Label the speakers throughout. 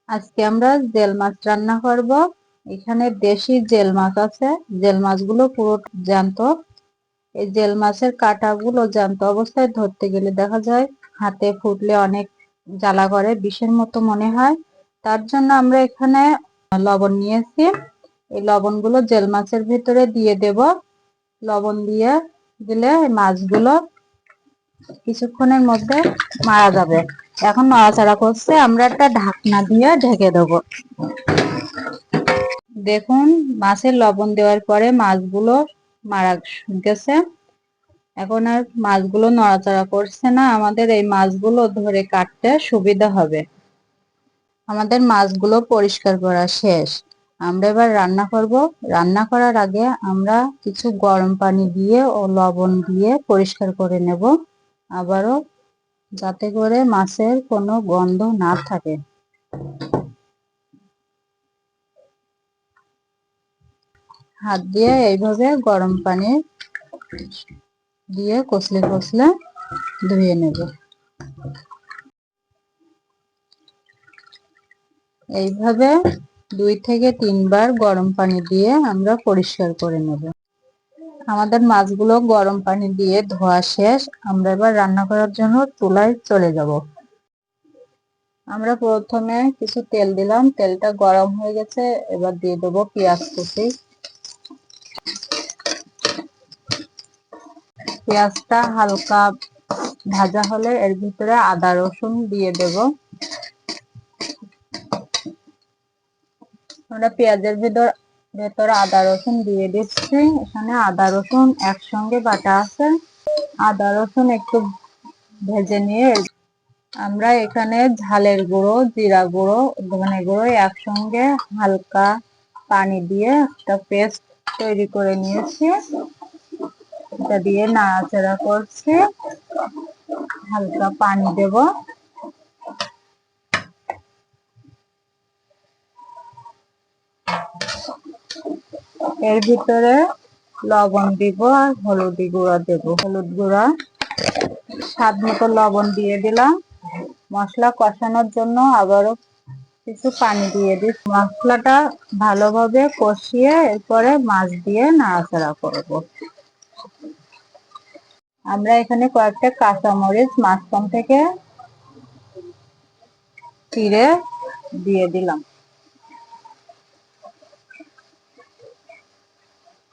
Speaker 1: আজকে আমরা জেল মাছ রান্না করব। এখানে দেশি জেল মাছ আছে। জেল মাছগুলো পুরো জ্যান্ত। এই জেল মাছের কাঁটাগুলো জ্যান্ত অবস্থায় ধরতে গেলে দেখা যায় হাতে ফুটলে অনেক জ্বালা করে, বিষের মতো মনে হয়। তার জন্য আমরা এখানে লবণ নিয়েছি। এই লবণগুলো জেল মাছের ভিতরে দিয়ে দেব। লবণ দিয়ে দিলে মাছগুলো কিছুক্ষণের মধ্যে মারা যাবে। এখন নাড়াচাড়া করছে, আমরা একটা ঢাকনা দিয়ে ঢেকে দেব। দেখুন, মাছের লবণ দেওয়ার পরে মাছগুলো মারা গেছে। এখন আর মাছগুলো নড়াচড়া করছে না। আমাদের এই মাছগুলো ধরে কাটতে সুবিধা হবে। আমাদের মাছগুলো পরিষ্কার করা শেষ। আমরা এবার রান্না করব। রান্না করার আগে আমরা কিছু গরম পানি দিয়ে ও লবণ দিয়ে পরিষ্কার করে নেব, আবারও, যাতে করে মাছের কোনো গন্ধ না থাকে। হাত দিয়ে এইভাবে গরম পানি দিয়ে কষলে কষলে ধুয়ে নেব। এইভাবে 2 থেকে 3 বার গরম পানি দিয়ে আমরা পরিষ্কার করে নেব। আমাদের মাছগুলো গরম পানি দিয়ে ধোয়া শেষ। আমরা এবার রান্না করার জন্য চুলায় চলে যাব। আমরা প্রথমে কিছু তেল দিলাম, তেলটা গরম হয়ে গেছে। এবার দিয়ে দেবো পেঁয়াজ কুচি। পেঁয়াজটা হালকা ভাজা হলে এর ভিতরে আদা রসুন দিয়ে দেব। আমরা পেঁয়াজের ভেতরে আদা রসুন দিয়ে দিচ্ছি। এখানে আদা রসুন একসঙ্গে বাটা আছে। আদা রসুন একটু ভেজে নিয়ে আমরা এখানে ঝালের গুঁড়ো, জিরা গুঁড়ো, ধনে গুঁড়ো একসঙ্গে হালকা পানি দিয়ে একটা পেস্ট তৈরি করে নিয়েছি। এটা দিয়ে নাড়াচাড়া করছি। হালকা পানি দেব। এর ভিতরে লবণ দিব আর হলুদ গুঁড়া দেব। হলুদ গুঁড়া, স্বাদ মতো লবণ দিয়ে দিলাম। মশলা কষানোর জন্য আবারও কিছু পানি দিয়ে দিই। মশলাটা ভালোভাবে কষিয়ে এরপরে মাছ দিয়ে নাড়াচাড়া করব। আমরা এখানে কয়েকটা কাঁচামরিচ মাঝখান থেকে চিড়ে দিয়ে দিলাম।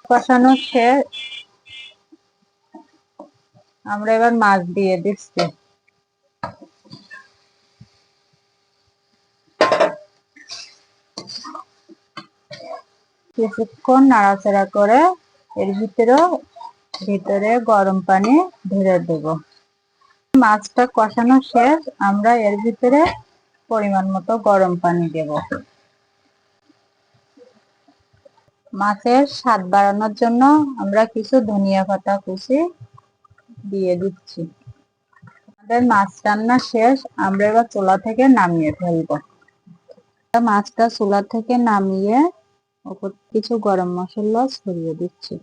Speaker 1: কষানো শেষ। আমরা এবার মাছ দিয়ে দিচ্ছি। কিছুক্ষণ নাড়াচাড়া করে এর ভিতরে গরম পানি ঢেলে দেব। মাছটা কষানো শেষ। আমরা এর ভিতরে পরিমাণ মতো গরম পানি দেব। মাছের স্বাদ বাড়ানোর জন্য আমরা কিছু ধনিয়া পাতা কুচি দিয়ে দিচ্ছি। আমাদের মাছ রান্না শেষ। আমরা এবার চুলা থেকে নামিয়ে ফেলবো। মাছটা চুলা থেকে নামিয়ে ওপর কিছু গরম মশলা ছড়িয়ে দিচ্ছি।